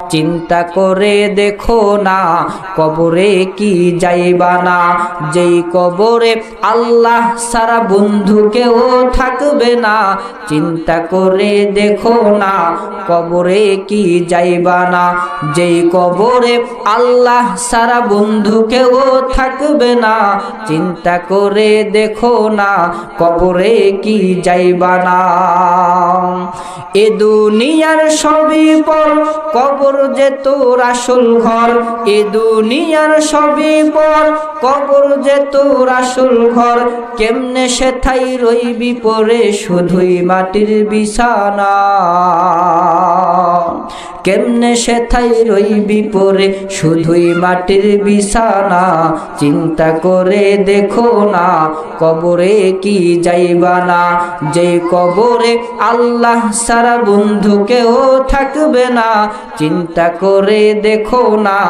চিন্তা করে দেখো না কবরে কি যাইবা না। যেই কবরে আল্লাহ সারা বন্ধু কেউ থাকবে না, চিন্তা করে দেখো না কবরে কি যাইবা না। যেই কবরে আল্লাহ সারা বন্ধু কেউ থাকবে না, চিন্তা করে দেখো না কবরে কি যাইবা না। এ দুনিয়ার সবই পর, কবর যে তোর আসল ঘর। এ দুনিয়ার সবই পর, কবর যে তোর আসল ঘর। কেমনে সেথাই রইবি পরে শুধুই মাটির বিছানা। কেমনে সেথাই রইবি পরে শুধুই মাটির বিছানা। চিন্তা করে দেখো না কবরে কি যাইবা না। যে কবরে আল্লাহ সারা বন্ধু কেউ থাকবে না, চিন্তা করে দেখো না